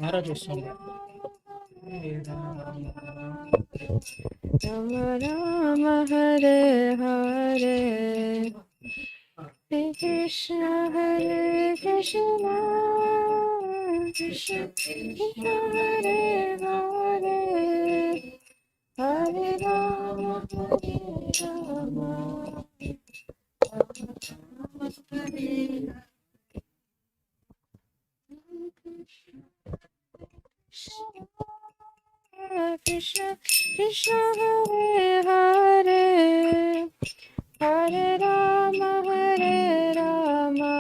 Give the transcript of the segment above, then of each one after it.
Maharaj song Ram Ram Hare Hare Hare Krishna Hare Krishna Krishna Krishna Hare Hare Hare Rama Hare Rama Krishna Krishna Hare Hare Hare Rama Hare Rama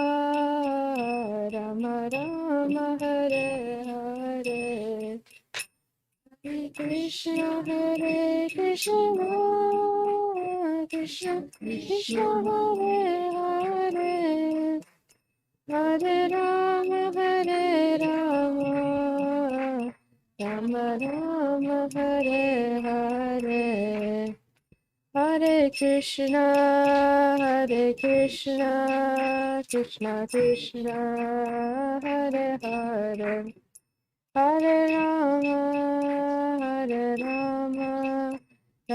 Rama Rama Hare Hare Hare Krishna Hare Krishna Krishna Krishna Hare Hare Hare Rama Hare Rama Rama Rama Hare Hare Hare Krishna Krishna Krishna Hare Hare Hare Rama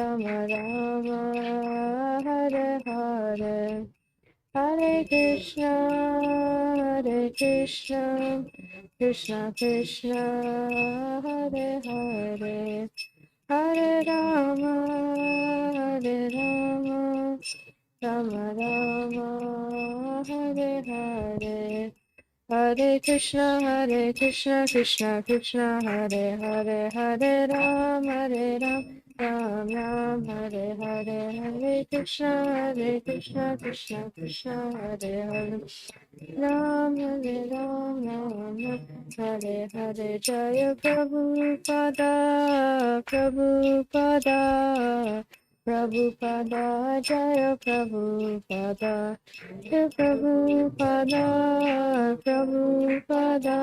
Rama Rama Hare Hare Hare Krishna Krishna Krishna Hare Hare Hare Rama Rama Rama Hare Hare Hare Krishna Krishna Krishna Hare Hare Hare Ram Ram Ram Hare Hare Hare Krishna Krishna Krishna Hare Hare Ram Ram Hare Hare Jaya Prabhupada Prabhupada Jaya Prabhupada Jaya Prabhupada Prabhupada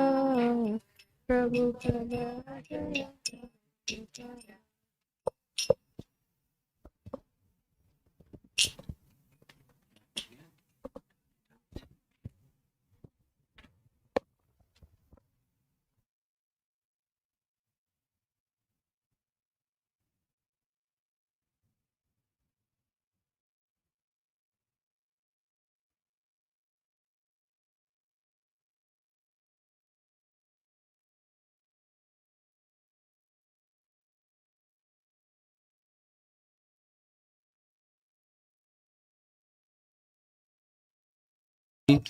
Jaya Prabhupada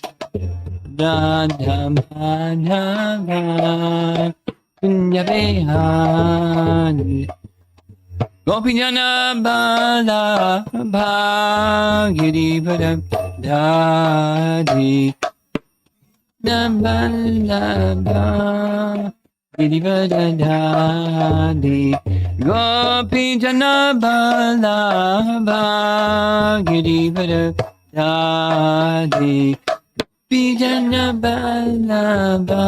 Radha Madhava Kunjabihari Gopijana Bala Bhagiri Vadadadi Nabalaba Giri Vadadadi Gopijana Bala Bhagiri Vadadadi Vijana Balaba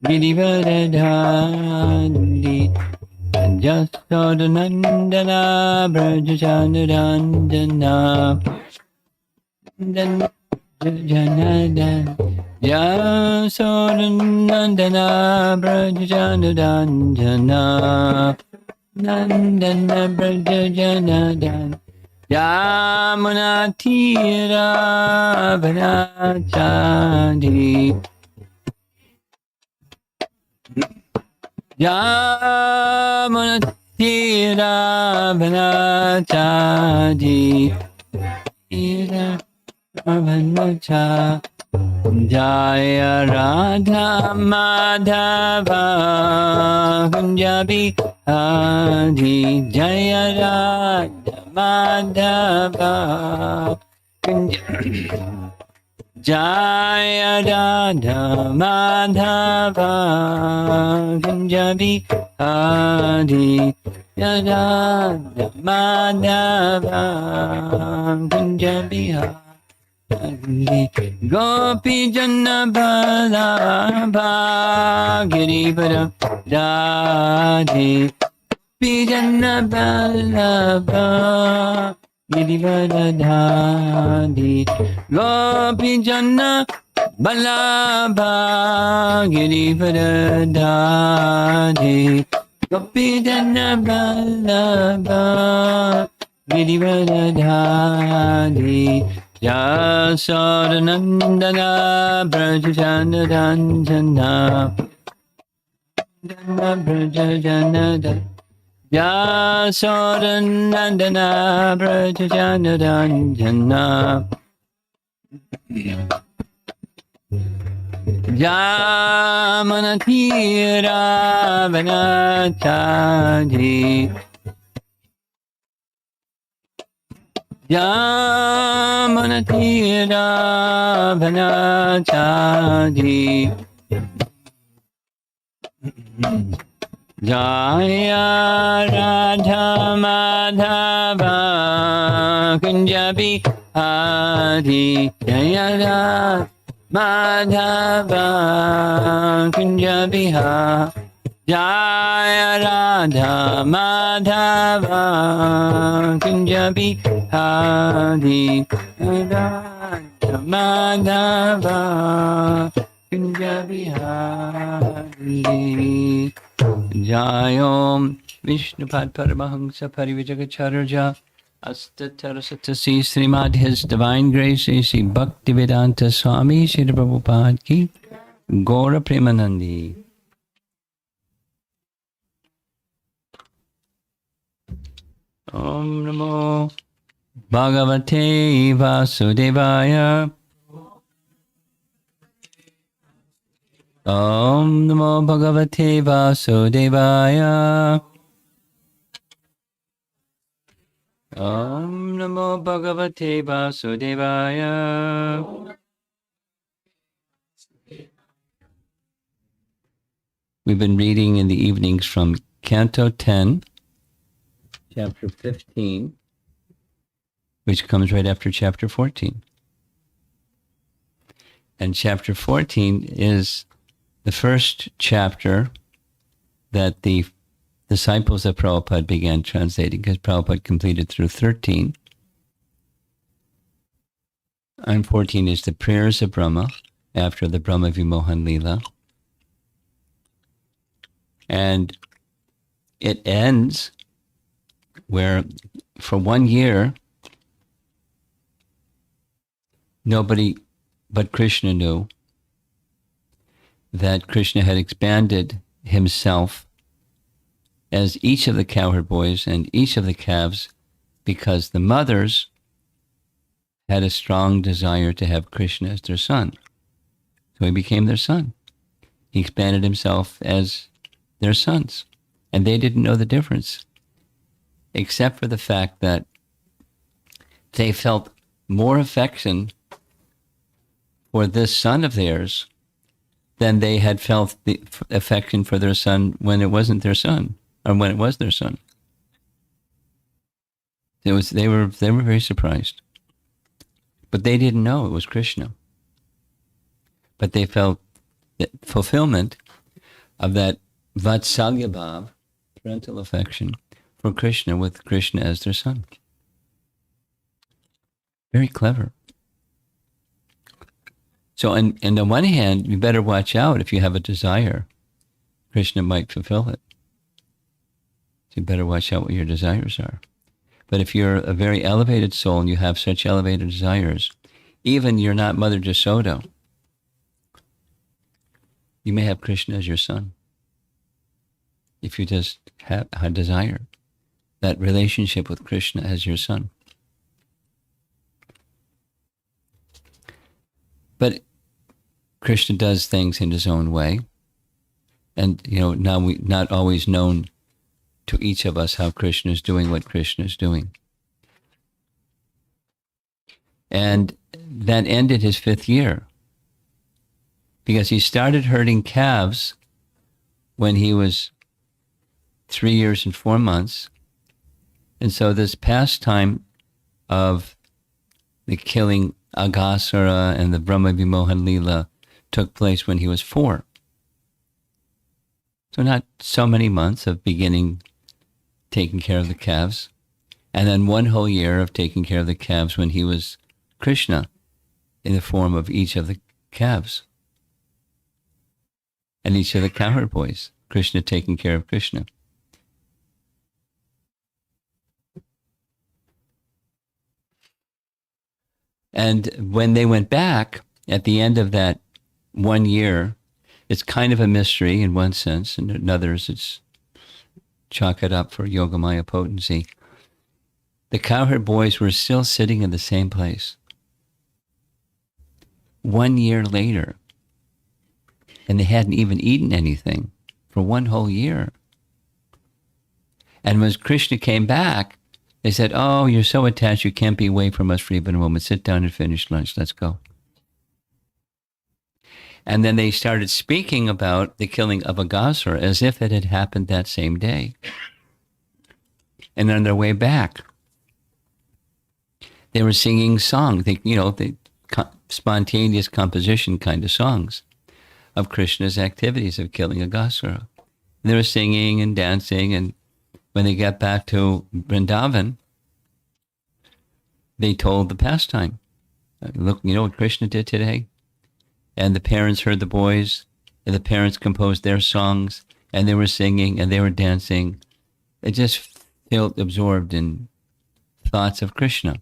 Girivardhani Jasodanandana Brajajanandana Janadana Jasodanandana Brajajanandana Nandana Brajajanandana Yamuna Tira Vanachandi Yamuna Tira Vanachandi Tira Vanacha Jaya Radha Madhava Kunjabi Adi Jaya Radha Madhava Jaya Radha Madhava Kunjabi Adi Jaya Radha Madhava Kunjabi Gopi Jana Bala Bhagiri Vadadadi Pijana Bala Bhagiri Vadadadi Gopi Jana Balabha Girivardhari Gopijana Balabha Girivardhari Yasodanandana Brajajanadandana Brajajanadana Yasodanandana Brajajanadandana Jamanatira Vanachadi Jamanatira Vanachadi Jaya Radha Madhava Kunjabi Adi Jaya Radha Madhava Kunja Bihar Jaya Radha Madhava Kunja Bihari Radha Madhava Kunja Bihari Jayom Vishnupad Paramahamsa Parivijagacharya Astatarasatasi Srimad His Divine Grace Sri Bhaktivedanta Swami Sri Prabhupada Ki Gaura Premanandi. Om Namo Bhagavate Vasudevaya. Om Namo Bhagavate Vasudevaya. Om Namo Bhagavate Vasudevaya. We've been reading in the evenings from Canto 10, Chapter 15, which comes right after Chapter 14. And Chapter 14 is the first chapter that the disciples of Prabhupada began translating, because Prabhupada completed through 13. And 14 is the prayers of Brahma after the Brahma Vimohan Leela. And it ends where for 1 year, nobody but Krishna knew that Krishna had expanded himself as each of the cowherd boys and each of the calves, because the mothers had a strong desire to have Krishna as their son. So he became their son. He expanded himself as their sons. And they didn't know the difference, except for the fact that they felt more affection for this son of theirs than they had felt the affection for their son when it wasn't their son. Or when it was their son. They were very surprised. But they didn't know it was Krishna. But they felt the fulfillment of that Vatsalya Bhav, parental affection, for Krishna, with Krishna as their son. Very clever. So on the one hand, you better watch out. If you have a desire, Krishna might fulfill it. So you better watch out what your desires are. But if you're a very elevated soul and you have such elevated desires, even you're not Mother Jasoda, you may have Krishna as your son. If you just have a desire, that relationship with Krishna as your son. But Krishna does things in his own way. And, now we not always known to each of us how Krishna is doing what Krishna is doing. And that ended his 5th year, because he started herding calves when he was 3 years and 4 months. And so this pastime of the killing Aghasura and the Brahma Vimohan Leela took place when he was 4. So not so many months of beginning taking care of the calves, and then 1 whole year of taking care of the calves when he was Krishna in the form of each of the calves. And each of the cowherd boys, Krishna taking care of Krishna. And when they went back at the end of that 1 year, it's kind of a mystery in one sense, and in others it's chalk it up for Yogamaya potency. The cowherd boys were still sitting in the same place 1 year later, and they hadn't even eaten anything for 1 whole year. And when Krishna came back, they said, "Oh, you're so attached, you can't be away from us for even a moment. Sit down and finish lunch. Let's go." And then they started speaking about the killing of Aghasura as if it had happened that same day. And on their way back, they were singing songs, spontaneous composition kind of songs of Krishna's activities of killing Aghasura. And they were singing and dancing, and when they got back to Vrindavan, they told the pastime. Look, you know what Krishna did today? And the parents heard the boys, and the parents composed their songs, and they were singing, and they were dancing. They just felt absorbed in thoughts of Krishna.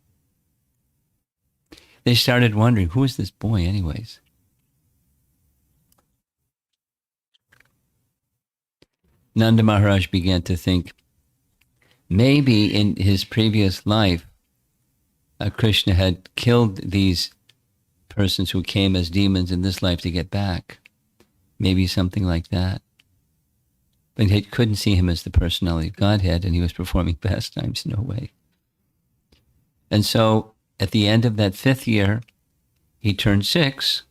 They started wondering, who is this boy anyways? Nanda Maharaj began to think, maybe in his previous life, Krishna had killed these persons who came as demons in this life to get back. Maybe something like that. But he couldn't see him as the personality of Godhead, and he was performing pastimes, no way. And so at the end of that 5th year, he turned 6,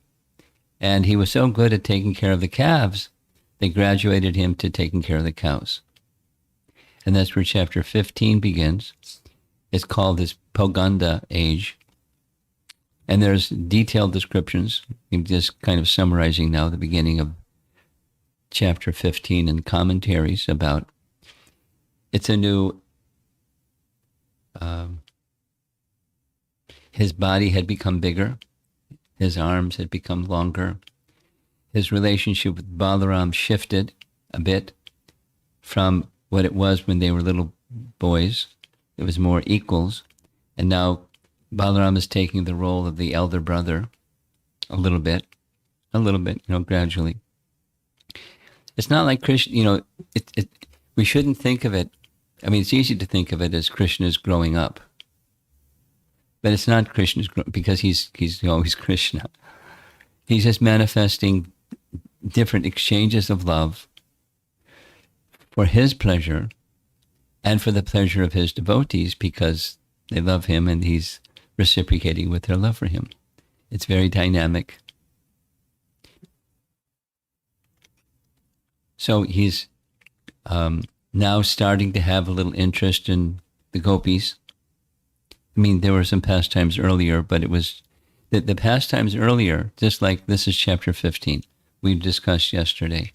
and he was so good at taking care of the calves, they graduated him to taking care of the cows. And that's where chapter 15 begins. It's called this Poganda age. And there's detailed descriptions. I'm just kind of summarizing now the beginning of chapter 15 and commentaries about it's a new, his body had become bigger. His arms had become longer. His relationship with Balaram shifted a bit from what it was when they were little boys. It was more equals. And now Balaram is taking the role of the elder brother a little bit, gradually. It's not like Krishna, we shouldn't think of it. I mean, it's easy to think of it as Krishna's growing up. But it's not Krishna's because he's always Krishna. He's just manifesting different exchanges of love for his pleasure and for the pleasure of his devotees because they love him and he's reciprocating with their love for him. It's very dynamic. So he's now starting to have a little interest in the gopis. I mean, there were some pastimes earlier, but it was the pastimes earlier, just like this is chapter 15, we discussed yesterday.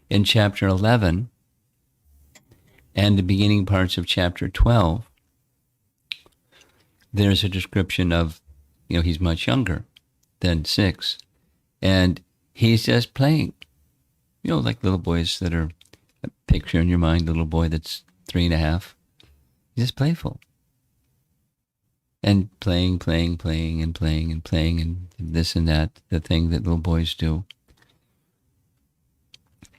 In chapter 11 and the beginning parts of chapter 12, there's a description of, he's much younger than 6, and he's just playing. Like little boys that are, picture in your mind, little boy that's 3.5. He's just playful. And playing, and this and that, the thing that little boys do.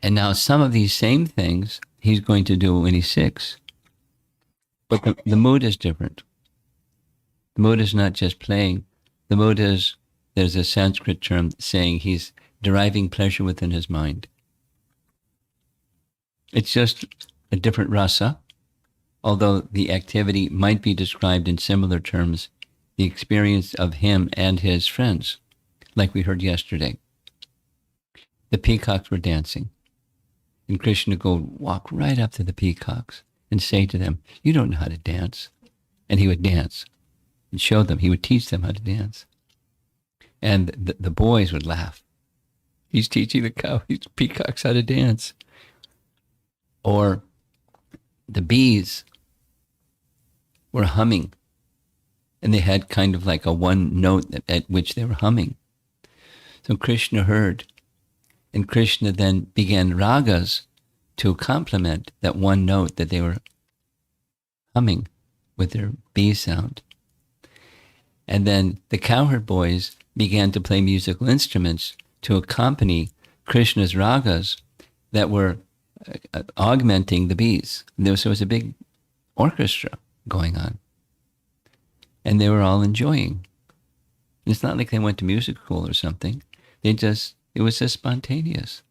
And now some of these same things he's going to do when he's 6. But the mood is different. The mood is not just playing. The mood is, there's a Sanskrit term saying he's deriving pleasure within his mind. It's just a different rasa, although the activity might be described in similar terms, the experience of him and his friends, like we heard yesterday. The peacocks were dancing, and Krishna would walk right up to the peacocks and say to them, "You don't know how to dance." And he would dance and show them, he would teach them how to dance. And the boys would laugh. He's teaching these peacocks how to dance. Or the bees were humming, and they had kind of like a one note at which they were humming. So Krishna heard, and Krishna then began ragas to complement that one note that they were humming with their B sound. And then the cowherd boys began to play musical instruments to accompany Krishna's ragas that were augmenting the bees. There was a big orchestra going on. And they were all enjoying. It's not like they went to music school or something. It was just spontaneous.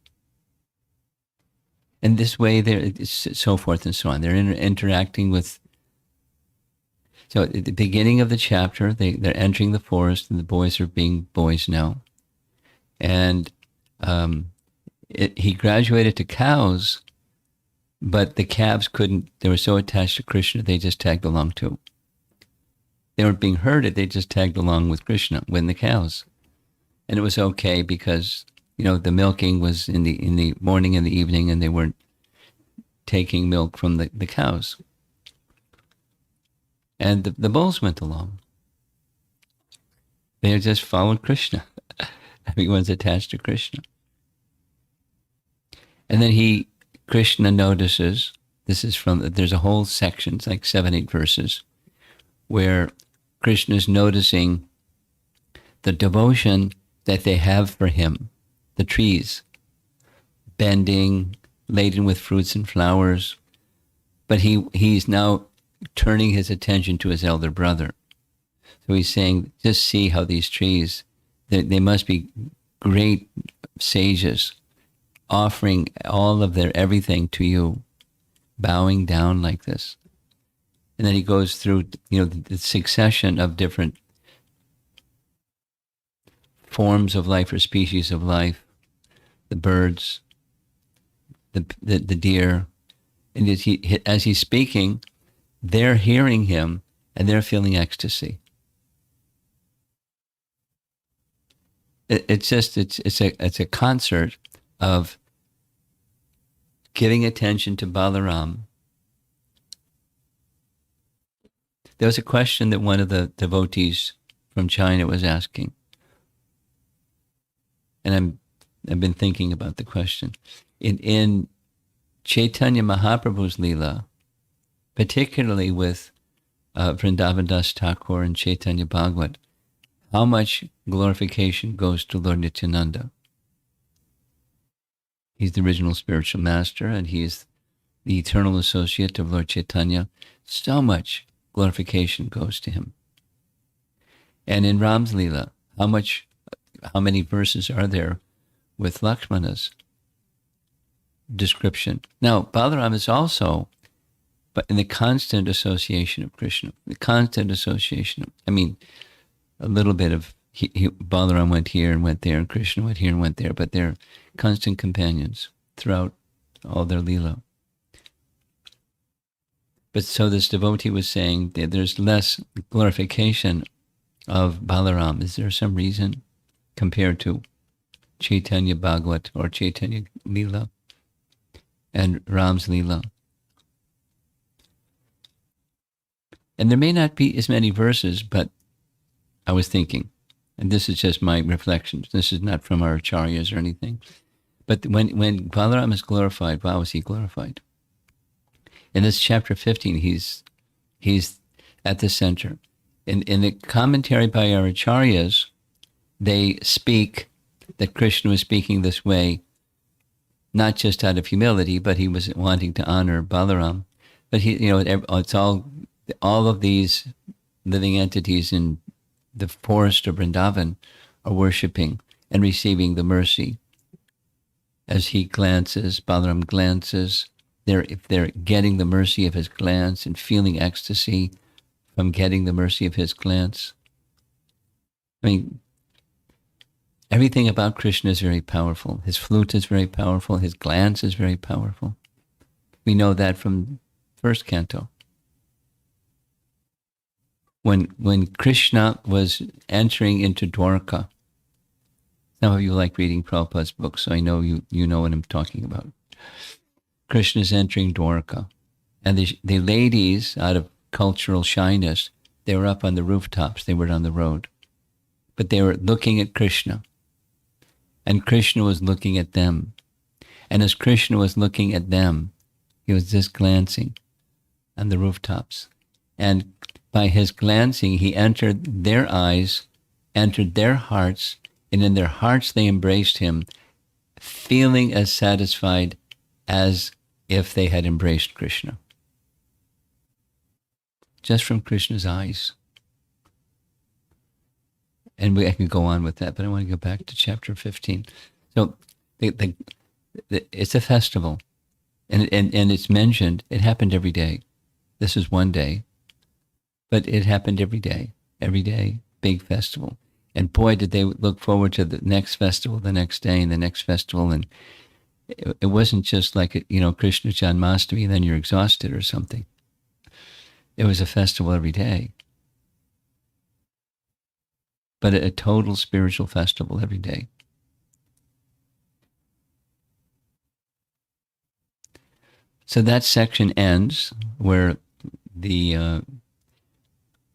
And this way, so forth and so on. They're interacting with. So at the beginning of the chapter, they're entering the forest, and the boys are being boys now. And he graduated to cows, but the calves couldn't. They were so attached to Krishna, they just tagged along too. They weren't being herded; they just tagged along with Krishna, with the cows, and it was okay because the milking was in the morning and the evening, and they weren't taking milk from the cows. And the bulls went along. They just followed Krishna. Everyone's attached to Krishna. And then Krishna notices, there's a whole section, it's like 7-8 verses, where Krishna's noticing the devotion that they have for him, the trees, bending, laden with fruits and flowers. But he's now turning his attention to his elder brother. So he's saying, just see how these trees, they must be great sages, offering all of their everything to you, bowing down like this. And then he goes through, the succession of different forms of life or species of life, the birds, the deer. And as he's speaking, they're hearing him and they're feeling ecstasy. It's a concert of giving attention to Balaram. There was a question that one of the devotees from China was asking, and I've been thinking about the question. In Chaitanya Mahaprabhu's Leela, particularly with Vrindavan Das Thakur and Chaitanya Bhagavat, how much glorification goes to Lord Nityananda? He's the original spiritual master, and he is the eternal associate of Lord Chaitanya. So much glorification goes to him. And in Ram's Leela, how many verses are there with Lakshmana's description? Now, Balaram is also, but in the constant association of Krishna, the constant association a little bit of Balaram went here and went there, and Krishna went here and went there, but they're constant companions throughout all their Leela. But so this devotee was saying that there's less glorification of Balaram. Is there some reason compared to Chaitanya Bhagavat or Chaitanya Leela and Ram's Leela? And there may not be as many verses, but I was thinking, and this is just my reflections, this is not from our acharyas or anything, but when Balaram is glorified, how is he glorified? In this chapter 15, he's at the center. In the commentary by our acharyas, they speak that Krishna was speaking this way, not just out of humility, but he was wanting to honor Balaram. But it's all of these living entities in the forest of Vrindavan are worshipping and receiving the mercy. As he glances, Balaram glances, if they're getting the mercy of his glance and feeling ecstasy from getting the mercy of his glance. Everything about Krishna is very powerful. His flute is very powerful. His glance is very powerful. We know that from first canto. When Krishna was entering into Dwarka, some of you like reading Prabhupada's books, so I know you know what I'm talking about. Krishna's entering Dwarka, and the ladies, out of cultural shyness, they were up on the rooftops, they were on the road, but they were looking at Krishna. And Krishna was looking at them. And as Krishna was looking at them, he was just glancing on the rooftops. And by his glancing, he entered their eyes, entered their hearts, and in their hearts they embraced him, feeling as satisfied as if they had embraced Krishna. Just from Krishna's eyes. And I can go on with that, but I want to go back to chapter 15. So it's a festival, and it's mentioned, it happened every day. This is one day, but it happened every day, big festival. And boy, did they look forward to the next festival, the next day, and the next festival. And it wasn't just like, Krishna Janmashtami, and then you're exhausted or something. It was a festival every day. But a total spiritual festival every day. So that section ends where the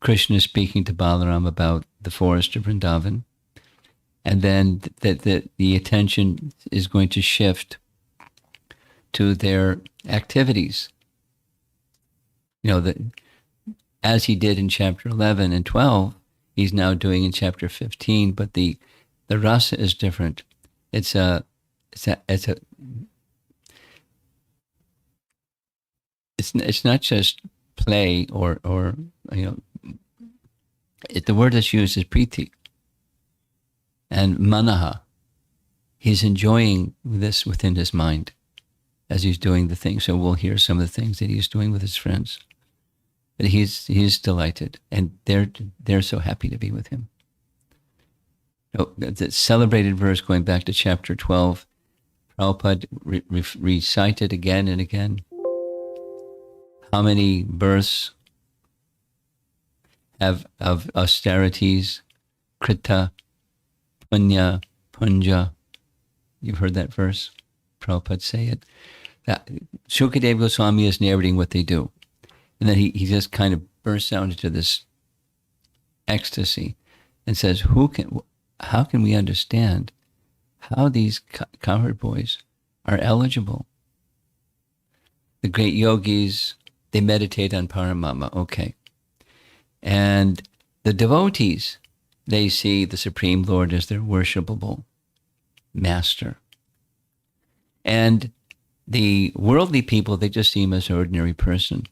Krishna is speaking to Balaram about the forest of Vrindavan, and then the attention is going to shift to their activities. As he did in chapter 11 and 12, he's now doing in chapter 15, but the rasa is different. It's not just play or the word that's used is priti and manaha. He's enjoying this within his mind as he's doing the thing. So we'll hear some of the things that he's doing with his friends. But he's delighted, and they're so happy to be with him. The celebrated verse going back to chapter 12, Prabhupada recited again and again. How many births have of austerities, krita, punya, punja. You've heard that verse? Prabhupada say it. Shukadeva Goswami is narrating what they do. And then he just kind of bursts out into this ecstasy and says, how can we understand how these cowherd boys are eligible? The great yogis, they meditate on Paramama, okay. And the devotees, they see the Supreme Lord as their worshipable master. And the worldly people, they just see him as an ordinary person.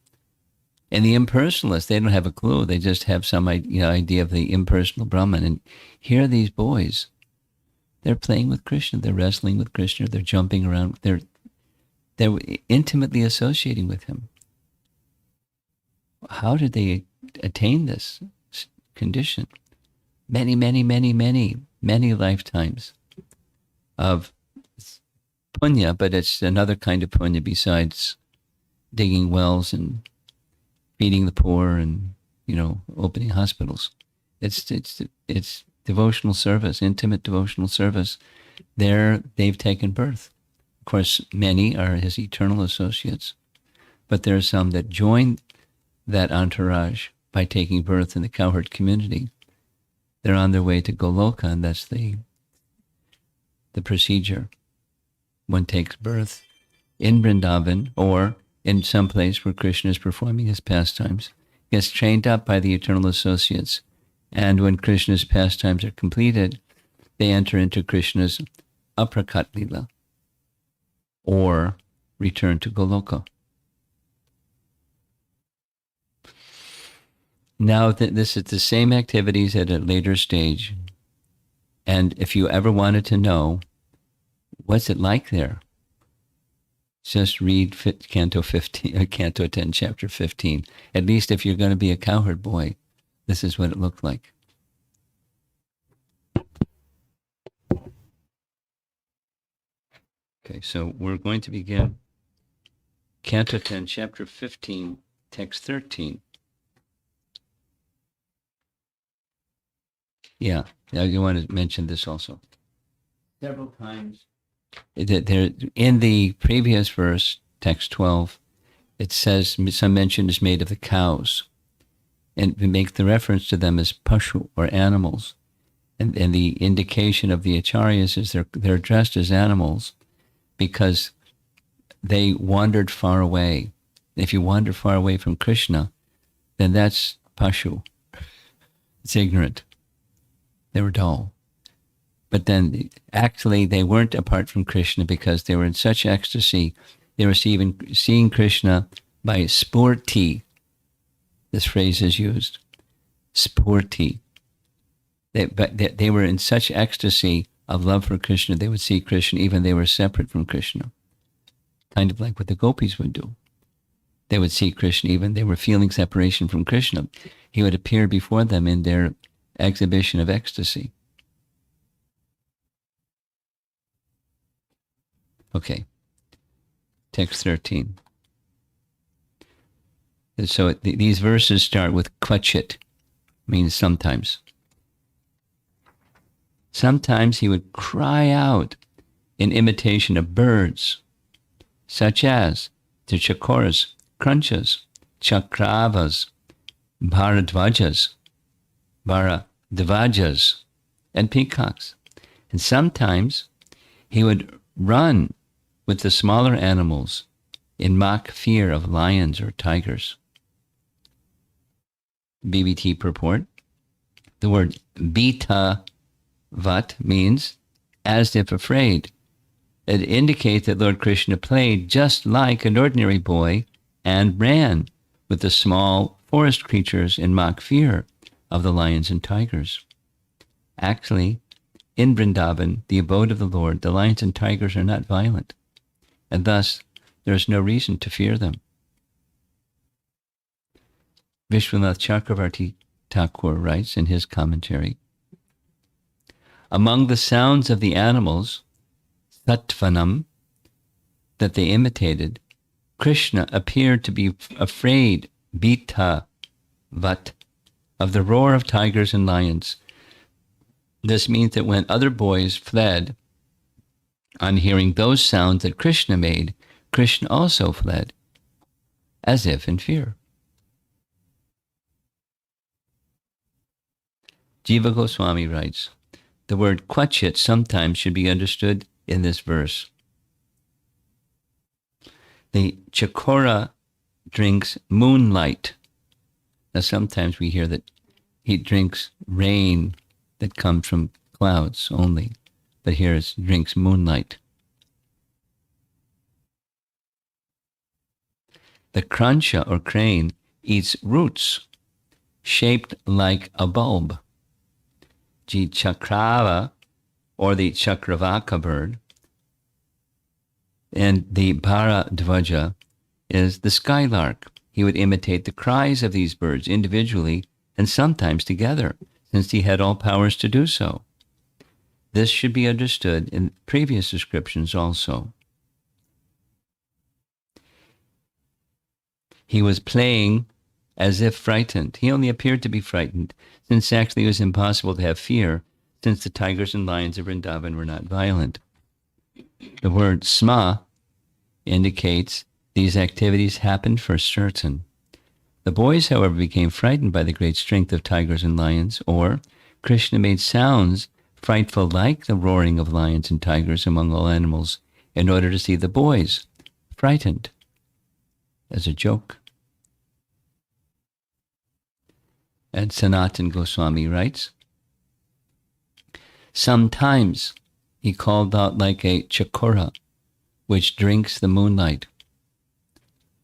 And the impersonalists, they don't have a clue. They just have some idea of the impersonal Brahman. And here are these boys. They're playing with Krishna. They're wrestling with Krishna. They're jumping around. They're intimately associating with him. How did they attain this condition? Many, many, many, many, many lifetimes of punya, but it's another kind of punya besides digging wells and feeding the poor and, opening hospitals. It's devotional service, intimate devotional service. There they've taken birth. Of course, many are his eternal associates, but there are some that join that entourage by taking birth in the cowherd community. They're on their way to Goloka, and that's the procedure. One takes birth in Vrindavan or in some place where Krishna is performing his pastimes, gets trained up by the eternal associates, and when Krishna's pastimes are completed, they enter into Krishna's aprakat lila, or return to Goloka. Now, this is the same activities at a later stage, and if you ever wanted to know what's it like there, just read Canto 15, Canto 10, Chapter 15. At least if you're going to be a cowherd boy, this is what it looked like. Okay, so we're going to begin Canto 10, Chapter 15, Text 13. Yeah, you want to mention this also. Several times. There, in the previous verse, text 12, it says some mention is made of the cows, and we make the reference to them as pashu, or animals. And the indication of the acharyas is they're dressed as animals because they wandered far away. If you wander far away from Krishna, then that's pashu. It's ignorant. They were dull. But then actually they weren't apart from Krishna because they were in such ecstasy. They were seeing Krishna by spurti. This phrase is used. Spurti. They were in such ecstasy of love for Krishna, they would see Krishna even they were separate from Krishna. Kind of like what the gopis would do. They would see Krishna even they were feeling separation from Krishna. He would appear before them in their exhibition of ecstasy. Okay. Text 13. And so these verses start with kvachit, means sometimes. Sometimes he would cry out in imitation of birds, such as the chakoras, crunches, chakravas, bharadvajas, and peacocks. And sometimes he would run with the smaller animals in mock fear of lions or tigers. BBT purport. The word bita vat means as if afraid. It indicates that Lord Krishna played just like an ordinary boy and ran with the small forest creatures in mock fear of the lions and tigers. Actually, in Vrindavan, the abode of the Lord, the lions and tigers are not violent, and thus there is no reason to fear them. Vishwanath Chakravarti Thakur writes in his commentary, among the sounds of the animals, Sattvanam, that they imitated, Krishna appeared to be afraid, Bita Vat, of the roar of tigers and lions. This means that when other boys fled on hearing those sounds that Krishna made, Krishna also fled, as if in fear. Jiva Goswami writes, the word kvachit sometimes should be understood in this verse. The chakora drinks moonlight. Now sometimes we hear that he drinks rain that comes from clouds only, but here it drinks moonlight. The krancha or crane eats roots shaped like a bulb. The chakrava, or the chakravaka bird, and the bharadvaja is the skylark. He would imitate the cries of these birds individually and sometimes together, since he had all powers to do so. This should be understood in previous descriptions also. He was playing as if frightened. He only appeared to be frightened, since actually it was impossible to have fear, since the tigers and lions of Vrindavan were not violent. The word sma indicates these activities happened for certain. The boys, however, became frightened by the great strength of tigers and lions, or Krishna made sounds frightful like the roaring of lions and tigers among all animals, in order to see the boys frightened, as a joke. And Sanatan Goswami writes, sometimes he called out like a chakora, which drinks the moonlight.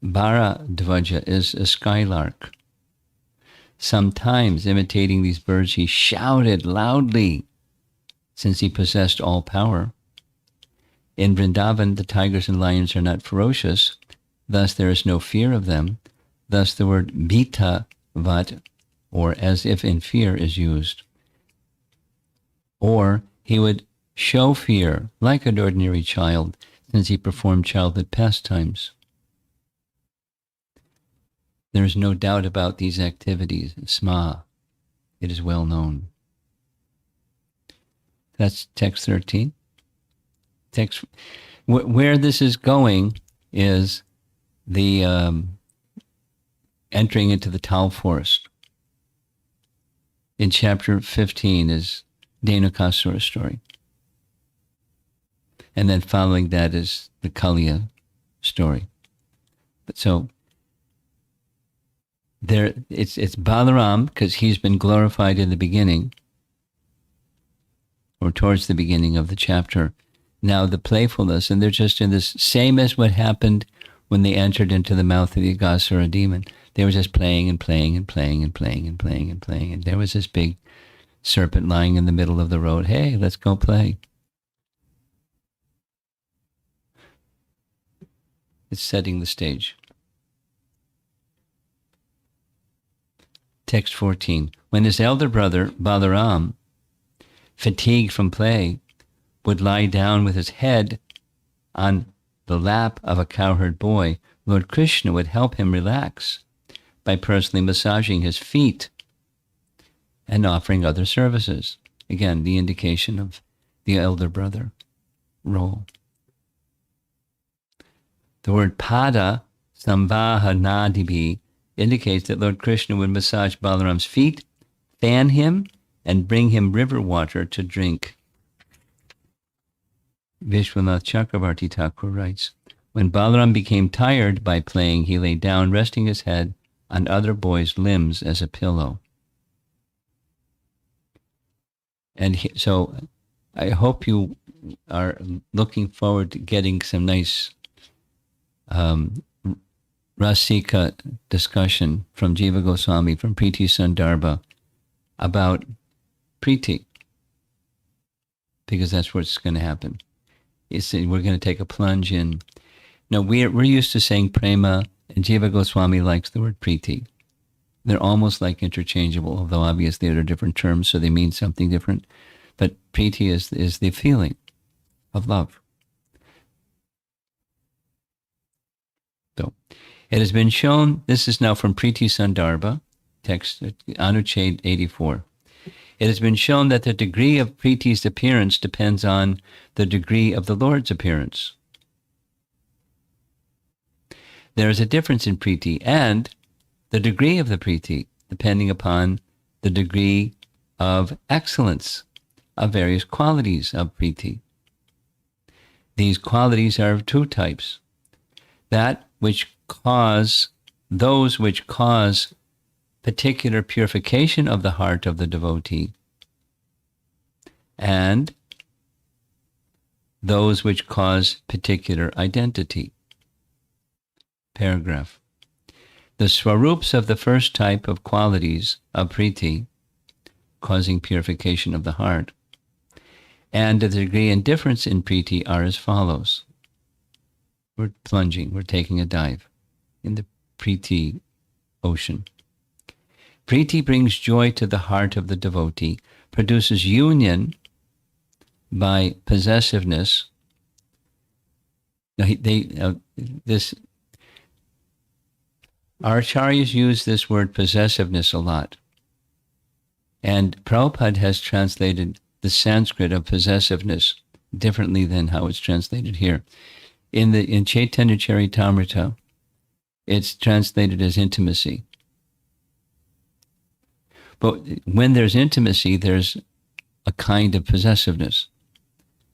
Bharadvaja is a skylark. Sometimes, imitating these birds, he shouted loudly, since he possessed all power. In Vrindavan, the tigers and lions are not ferocious, thus there is no fear of them. Thus the word bita vat, or as if in fear, is used. Or he would show fear like an ordinary child, since he performed childhood pastimes. There is no doubt about these activities. Sma, it is well known. That's text 13. Text where this is going is the entering into the Tal forest. In chapter 15 is Dhenukasura story. And then following that is the Kaliya story. But so there, it's Balaram because he's been glorified in the beginning, or towards the beginning of the chapter. Now the playfulness, and they're just in this, same as what happened when they entered into the mouth of the Aghasura demon. They were just playing and playing and playing and playing and playing and playing. And there was this big serpent lying in the middle of the road. Hey, let's go play. It's setting the stage. Text 14. When his elder brother, Balaram, fatigued from play, would lie down with his head on the lap of a cowherd boy, Lord Krishna would help him relax by personally massaging his feet and offering other services. Again, the indication of the elder brother role. The word pada, samvahanadibi, indicates that Lord Krishna would massage Balaram's feet, fan him, and bring him river water to drink. Vishwanath Chakravarti Thakur writes, when Balaram became tired by playing, he lay down, resting his head on other boys' limbs as a pillow. And so I hope you are looking forward to getting some nice Rasika discussion from Jiva Goswami, from Priti Sandarbha, about Priti, because that's what's going to happen. We're going to take a plunge in. Now, we're used to saying prema, and Jiva Goswami likes the word Priti. They're almost like interchangeable, although obviously they're different terms, so they mean something different. But Priti is the feeling of love. So, it has been shown, this is now from Priti Sandarbha, text Anuchad 84. It has been shown that the degree of Priti's appearance depends on the degree of the Lord's appearance. There is a difference in Priti and the degree of the Priti, depending upon the degree of excellence of various qualities of Priti. These qualities are of two types. Those which cause particular purification of the heart of the devotee, and those which cause particular identity. Paragraph. The swarups of the first type of qualities of priti, causing purification of the heart, and the degree and difference in priti are as follows. We're plunging, we're taking a dive in the priti ocean. Priti brings joy to the heart of the devotee, produces union by possessiveness. Now, our acharyas use this word possessiveness a lot. And Prabhupada has translated the Sanskrit of possessiveness differently than how it's translated here. In Chaitanya Charitamrita, it's translated as intimacy. But when there's intimacy, there's a kind of possessiveness.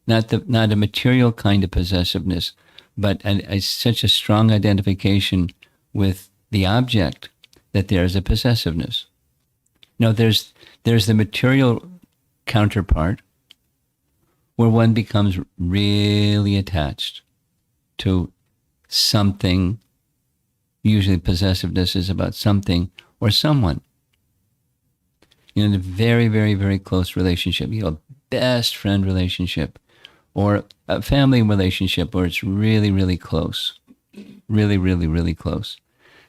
Not a material kind of possessiveness, but such a strong identification with the object that there's a possessiveness. Now, there's the material counterpart where one becomes really attached to something. Usually possessiveness is about something or someone. In a very, very, very close relationship, a best friend relationship, or a family relationship where it's really, really close, really, really, really close.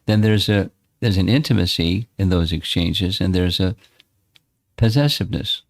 Then there's an intimacy in those exchanges, and there's a possessiveness.